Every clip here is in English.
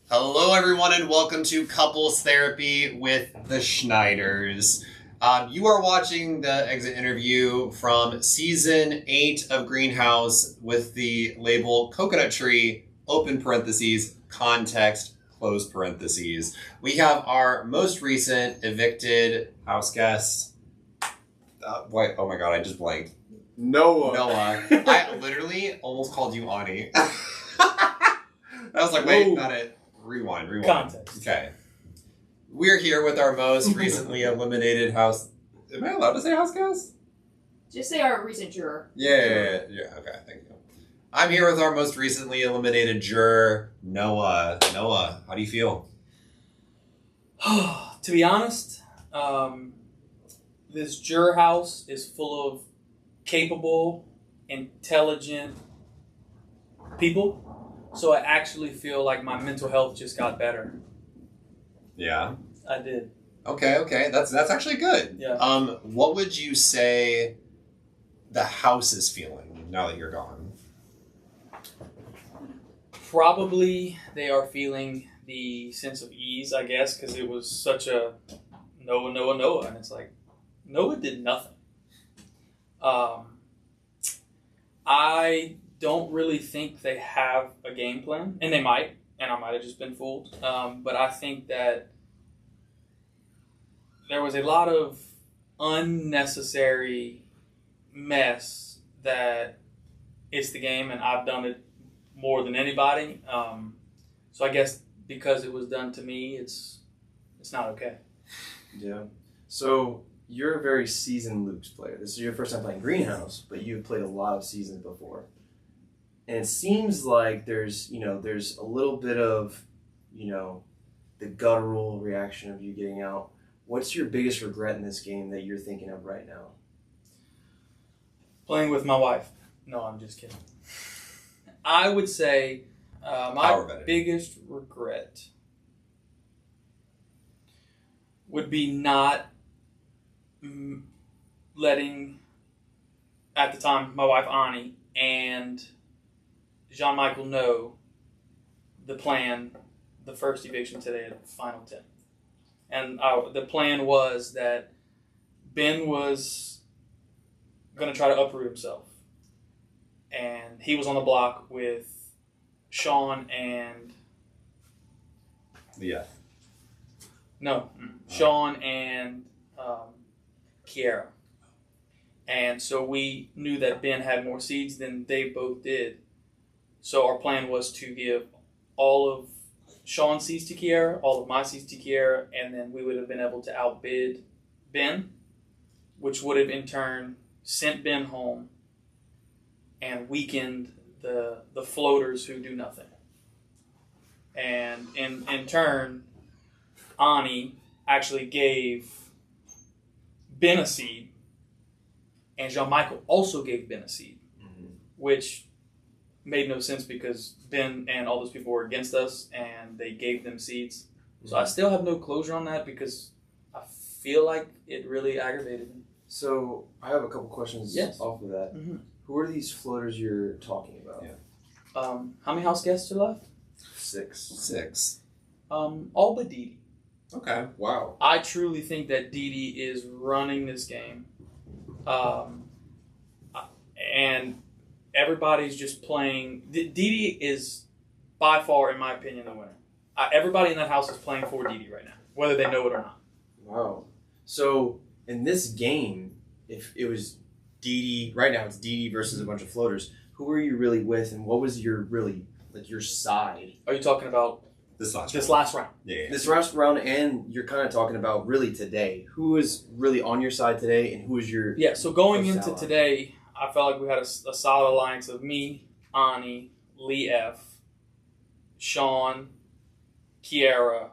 Hello, everyone, and welcome to Couples Therapy with the Schneiders. You are watching the exit interview from Season 8 of Greenhouse with the label Coconut Tree, open parentheses, context, close parentheses. We have our most recent evicted house guest. Oh my god, I just blanked. Noah. I literally almost called you Ani. I was like, wait, not it. Rewind. Context. Okay. We're here with our most recently eliminated house. Am I allowed to say house guest? Just say our recent juror. Yeah. Okay, thank you. I'm here with our most recently eliminated juror, Noah. Noah, how do you feel? To be honest, this juror house is full of capable, intelligent people. So I actually feel like my mental health just got better. Yeah. I did. Okay. That's actually good. Yeah. What would you say the house is feeling now that you're gone? Probably they are feeling the sense of ease, I guess, because it was such a Noah, and it's like Noah did nothing. I don't really think they have a game plan, and they might, and I might have just been fooled. But I think that there was a lot of unnecessary mess that it's the game, and I've done it more than anybody. So I guess because it was done to me, it's not okay. Yeah. So you're a very seasoned Luke's player. This is your first time playing Greenhouse, but you've played a lot of seasons before. And it seems like there's a little bit of, the guttural reaction of you getting out. What's your biggest regret in this game that you're thinking of right now? Playing with my wife. No, I'm just kidding. I would say my biggest regret would be not letting, at the time, my wife Ani and Jean-Michael know the plan, the first eviction today at Final 10. And the plan was that Ben was going to try to uproot himself. And he was on the block with Sean and... Yeah. No. Sean and Kiara. And so we knew that Ben had more seeds than they both did. So our plan was to give all of Sean's seeds to Kiara, all of my seeds to Kiara, and then we would have been able to outbid Ben, which would have in turn sent Ben home and weakened the floaters who do nothing. And in turn, Ani actually gave Ben a seed, and Jean-Michael also gave Ben a seed, which made no sense because Ben and all those people were against us, and they gave them seeds. So I still have no closure on that because I feel like it really aggravated me. So I have a couple questions off of that. Mm-hmm. Who are these floaters you're talking about? Yeah. How many house guests are left? 6. All but Dee Dee. Okay. Wow. I truly think that Dee Dee is running this game. And everybody's just playing. Dee Dee is by far, in my opinion, the winner. Everybody in that house is playing for Dee Dee right now, whether they know it or not. Wow. So in this game, if it was Dee Dee, right now it's Dee Dee versus a bunch of floaters, who were you really with, and what was your your side? Are you talking about this last round? Yeah. This last round, and you're kind of talking about really today. Who is really on your side today, and who is your... Yeah, so going into ally? today, I felt like we had a solid alliance of me, Ani, Lee F., Sean, Kiara,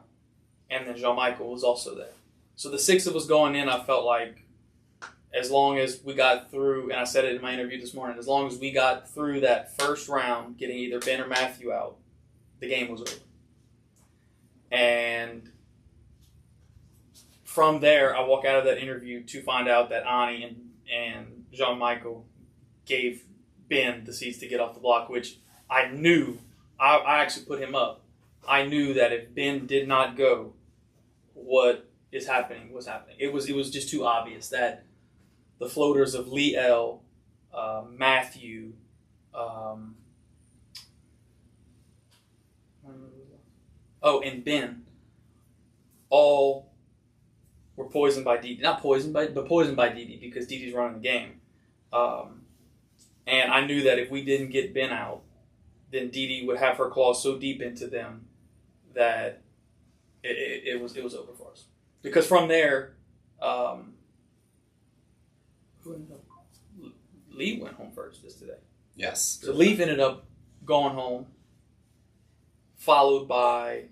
and then Jean-Michael was also there. So the 6 of us going in, I felt like as long as we got through, and I said it in my interview this morning, as long as we got through that first round, getting either Ben or Matthew out, the game was over. And from there, I walk out of that interview to find out that Ani and Jean-Michael gave Ben the seats to get off the block, which I knew. I actually put him up I knew that if Ben did not go, what is happening was happening. It was just too obvious that the floaters of Lee L, Matthew, and Ben, all were poisoned by Didi. Not poisoned, but poisoned by Didi because Didi's running the game. And I knew that if we didn't get Ben out, then Didi would have her claws so deep into them that it was over for us. Because from there, Lee went home first today. Yes. So Lee ended up going home, followed by.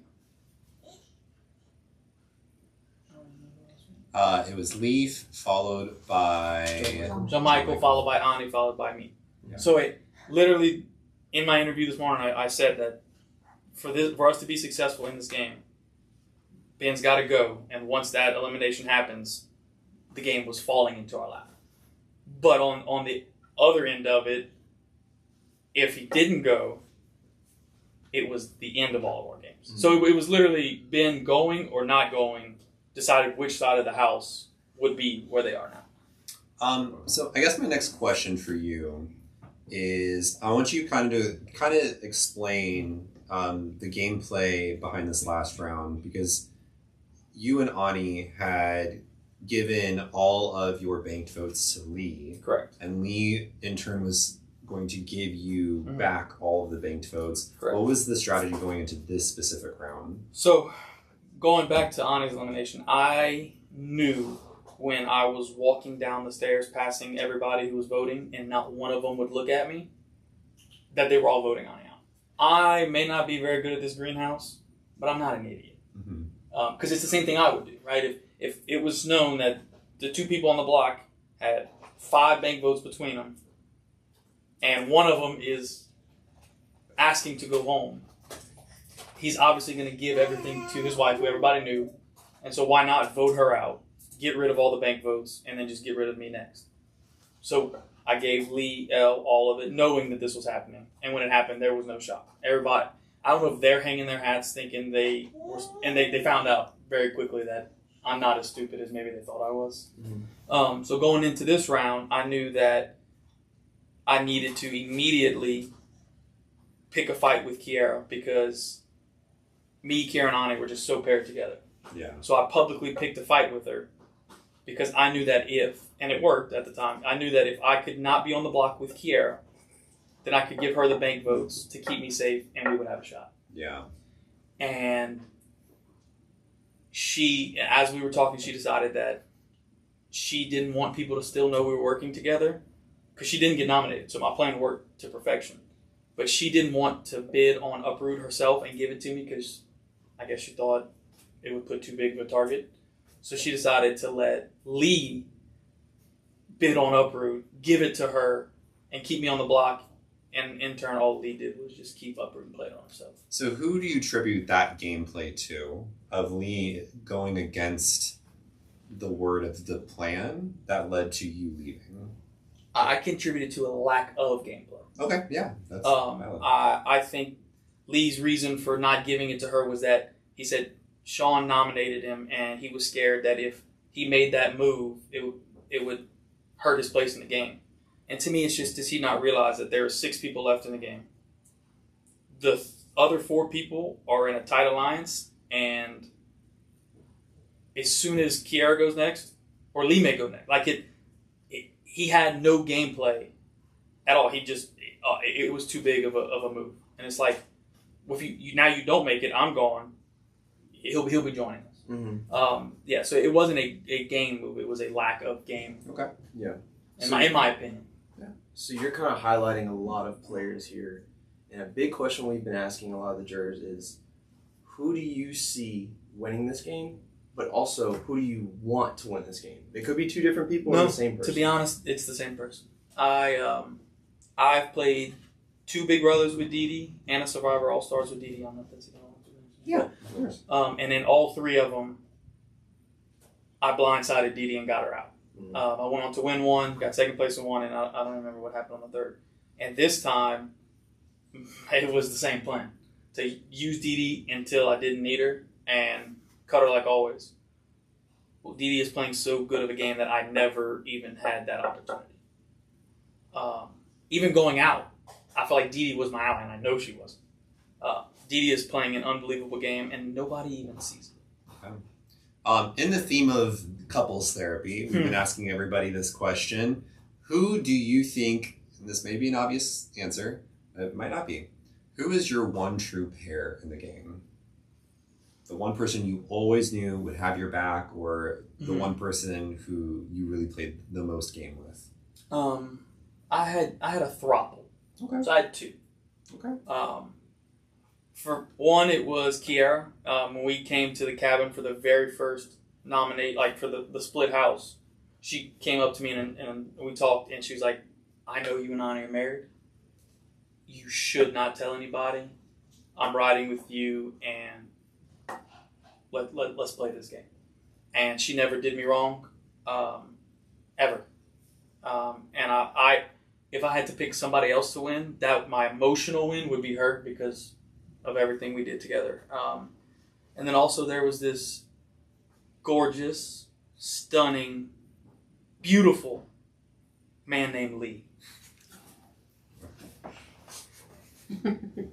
It was Leaf, followed by Michael, followed by Ani, followed by me. Yeah. So literally, in my interview this morning, I said that for us to be successful in this game, Ben's got to go, and once that elimination happens, the game was falling into our lap. But on the other end of it, if he didn't go, it was the end of all of our games. Mm-hmm. So it was literally Ben going or not going decided which side of the house would be where they are now. So I guess my next question for you is I want you to explain the gameplay behind this last round, because you and Ani had given all of your banked votes to Lee. Correct. And Lee, in turn, was going to give you back all of the banked votes. Correct. What was the strategy going into this specific round? So, going back to Ani's elimination, I knew when I was walking down the stairs passing everybody who was voting and not one of them would look at me, that they were all voting Ani out. I may not be very good at this greenhouse, but I'm not an idiot. Because it's the same thing I would do, right? If it was known that the two people on the block had 5 bank votes between them, and one of them is asking to go home, he's obviously going to give everything to his wife, who everybody knew, and so why not vote her out, get rid of all the bank votes, and then just get rid of me next? So I gave Lee L all of it, knowing that this was happening, and when it happened, there was no shock. Everybody, I don't know if they're hanging their hats thinking they were, and they found out very quickly that I'm not as stupid as maybe they thought I was. Mm-hmm. So going into this round, I knew that I needed to immediately pick a fight with Kiara, because me, Kiara, and Ani were just so paired together. Yeah. So I publicly picked a fight with her because I knew that and it worked at the time, I knew that if I could not be on the block with Kiara, then I could give her the bank votes to keep me safe and we would have a shot. Yeah. And she, as we were talking, she decided that she didn't want people to still know we were working together because she didn't get nominated. So my plan worked to perfection. But she didn't want to bid on Uproot herself and give it to me because I guess she thought it would put too big of a target. So she decided to let Lee bid on Uproot, give it to her, and keep me on the block. And in turn, all Lee did was just keep Uproot and play it on herself. So who do you attribute that gameplay to, of Lee going against the word of the plan that led to you leaving? I contributed to a lack of gameplay. Okay, yeah. That's valid. I think Lee's reason for not giving it to her was that he said Sean nominated him and he was scared that if he made that move, it would hurt his place in the game. And to me, it's just, does he not realize that there are 6 people left in the game? The other 4 people are in a tight alliance, and as soon as Kiara goes next, or Lee may go next, he had no gameplay at all. He just, it was too big of a move. And it's like, if you now you don't make it, I'm gone. He'll be joining us. Mm-hmm. So it wasn't a game move. It was a lack of game. Okay. Yeah. In my opinion. Yeah. So you're kind of highlighting a lot of players here. And a big question we've been asking a lot of the jurors is, who do you see winning this game? But also, who do you want to win this game? They could be 2 different people or the same person. To be honest, it's the same person. I've played 2 Big Brothers with Didi and a Survivor All-Stars with Didi. I don't know if that's it. Yeah, of course. And in all 3 of them, I blindsided Didi and got her out. Mm-hmm. I went on to win 1, got 2nd place in 1, and I don't remember what happened on the 3rd. And this time, it was the same plan. to use Dee Dee until I didn't need her and cut her like always. Well, Dee Dee is playing so good of a game that I never even had that opportunity. Even going out, I felt like Dee Dee was my ally, and I know she wasn't. Dee Dee is playing an unbelievable game, and nobody even sees it. Okay. In the theme of couples therapy, we've been asking everybody this question. Who do you think, and this may be an obvious answer, it might not be, who is your one true pair in the game? The one person you always knew would have your back, or the one person who you really played the most game with? I had a throuple. Okay. So I had two. Okay. For one, it was Kiara. When we came to the cabin for the very first for the split house, she came up to me and we talked, and she was like, I know you and I are married. You should not tell anybody. I'm riding with you, and let's play this game. And she never did me wrong, ever. And I if I had to pick somebody else to win, that my emotional win would be her because of everything we did together. And then also there was this gorgeous, stunning, beautiful man named Lee.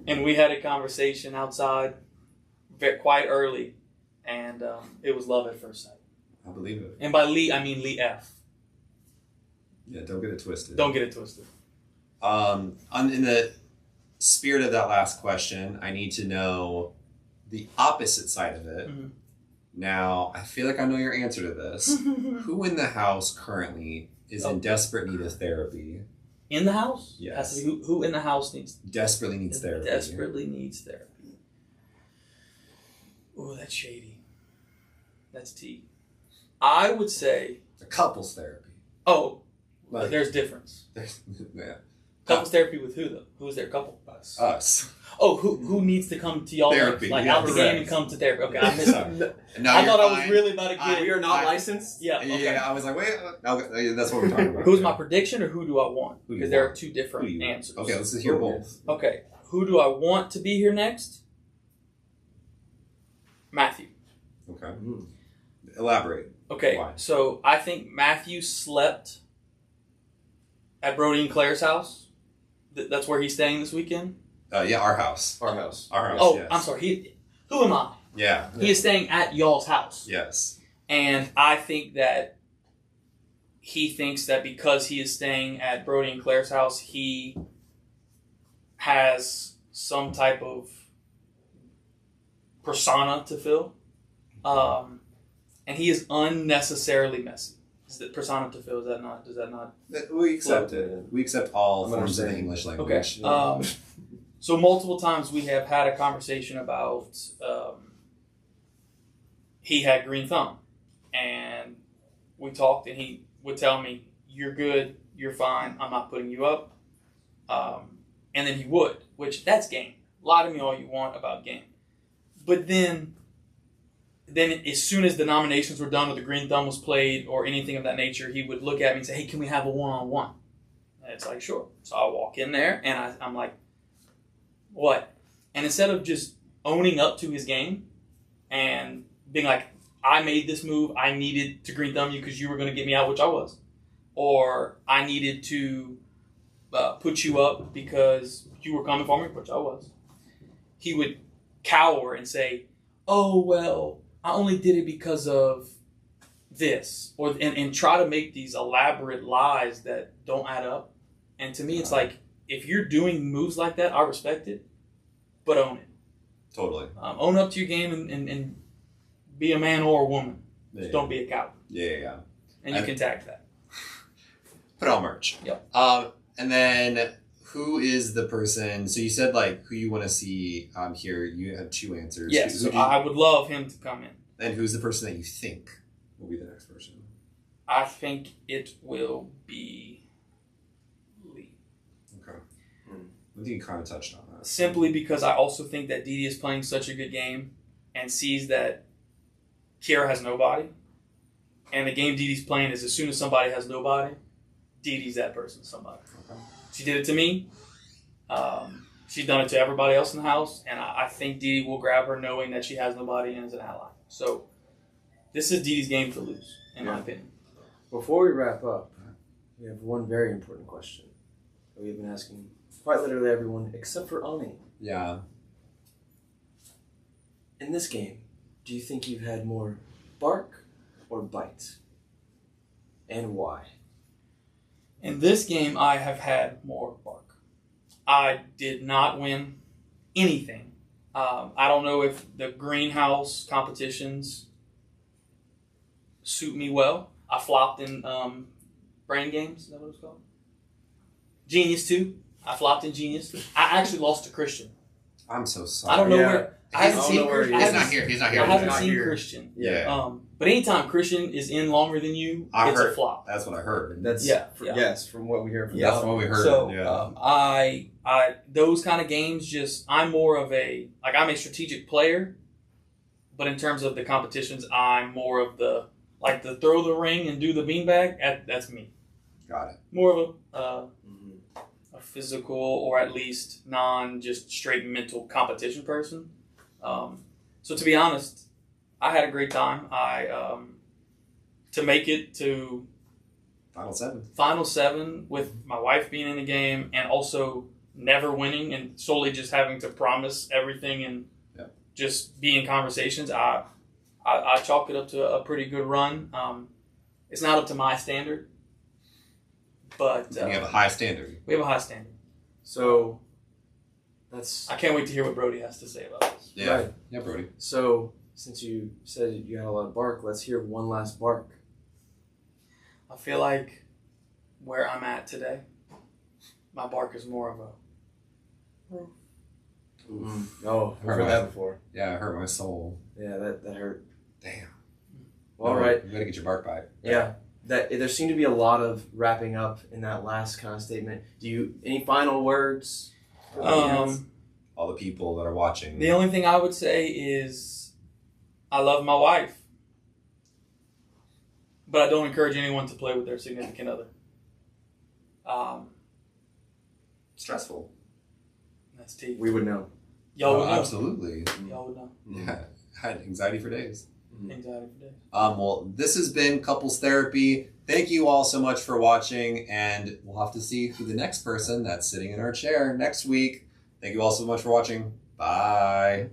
And we had a conversation outside quite early, and it was love at first sight. I believe it. And by Lee, I mean Lee F. Yeah, don't get it twisted. Don't get it twisted. In the spirit of that last question, I need to know the opposite side of it. Mm-hmm. Now, I feel like I know your answer to this. Who in the house currently is in desperate need of therapy? In the house? Yes. Has to be who in the house Desperately needs therapy. Desperately needs therapy. Oh, that's shady. That's tea. I would say... The couples therapy. Oh, Like, there's difference. Yeah. Couples therapy with who, though? Who's their couple? Us. Oh, who needs to come to y'all? Therapy, Like yeah, out the game and come to therapy. Okay, I missed that. No, I you're thought I was fine. really about to get... We are not licensed? Yeah, okay. Yeah, I was like, wait, okay, that's what we're talking about. Who's my prediction or who do I want? Who do you Because there want? are two different answers. Okay, let's just hear both. Okay, who do I want to be here next? Matthew. Okay. Elaborate. Okay, Why? so I think Matthew slept at Brody and Claire's house. That's where he's staying this weekend. Yeah, our house. Our house. Our house. Oh, yes. I'm sorry. Who am I? Yeah. He is staying at y'all's house. Yes. And I think that he thinks that because he is staying at Brody and Claire's house, he has some type of persona to fill. And he is unnecessarily messy. Is that persona to fill? Does that not? We accept it. We accept all forms of the English language. Okay. So multiple times we have had a conversation about he had green thumb, and we talked, and he would tell me, "You're good, you're fine. I'm not putting you up," and then he would, which that's game. Lie to me all you want about game, but then as soon as the nominations were done or the green thumb was played or anything of that nature, he would look at me and say, "Hey, can we have a one-on-one?" And it's like, sure. So I walk in there and I'm like, what? And instead of just owning up to his game and being like, I made this move, I needed to green thumb you because you were going to get me out, which I was. Or I needed to put you up because you were coming for me, which I was. He would cower and say, oh, well, I only did it because of this. And try to make these elaborate lies that don't add up. And to me, it's like, if you're doing moves like that, I respect it, but own it. Totally. Own up to your game and be a man or a woman. Yeah, Just don't be a coward. Yeah. And you can tag that. Put on merch. Yep. And then who is the person? So you said like who you want to see here. You have two answers. Yes. So I would love him to come in. And who's the person that you think will be the next person? I think it will be Lee. Okay. I think you kind of touched on that. Simply because I also think that Dee Dee is playing such a good game and sees that Kiara has nobody. And the game Dee Dee's playing is as soon as somebody has nobody, Dee Dee's that person, somebody. Okay. She did it to me. she's done it to everybody else in the house, and I think Dee Dee will grab her knowing that she has nobody and is an ally. So this is Dee Dee's game to lose, in my opinion. Before we wrap up, we have one very important question that we've been asking quite literally everyone except for Ani. Yeah. In this game, do you think you've had more bark or bite? And why? In this game, I have had more bark. I did not win anything. I don't know if the greenhouse competitions suit me well. I flopped in Brain Games. Is that what it's called? Genius 2. I flopped in Genius. I actually lost to Christian. I'm so sorry. I don't know Yeah. where. I haven't seen Christian. He's not here. He's not here. I haven't Not seen here. Christian. Yeah. But anytime Christian is in longer than you, I it's heard- a flop. That's what I heard. That's Yeah. yes, from what we hear from That's what we heard. So yeah. I those kind of games just I'm more of a I'm a strategic player, but in terms of the competitions, I'm more of the throw the ring and do the beanbag. That's me. Got it. More of a physical or at least just straight mental competition person. So to be honest, I had a great time. To make it to Final 7 with my wife being in the game and also never winning and solely just having to promise everything and just be in conversations, I chalk it up to a pretty good run. It's not up to my standard, but we have a high standard. We have a high standard. So I can't wait to hear what Brody has to say about this. Yeah. Right. Yeah, Brody. So since you said you had a lot of bark, let's hear one last bark. I feel like where I'm at today, my bark is more of a. Oh, I've heard that before. Yeah, it hurt my soul. Yeah, that hurt. Damn. Well, all right. You gotta get your bark back. Yeah. There seemed to be a lot of wrapping up in that last kind of statement. Any final words? All the people that are watching. The only thing I would say is I love my wife, but I don't encourage anyone to play with their significant other. Stressful. That's deep. We would know. Y'all would know. Absolutely. Y'all would know. Yeah. I had anxiety for days. Anxiety for days. Well, this has been Couples Therapy. Thank you all so much for watching, and we'll have to see who the next person that's sitting in our chair next week. Thank you all so much for watching. Bye.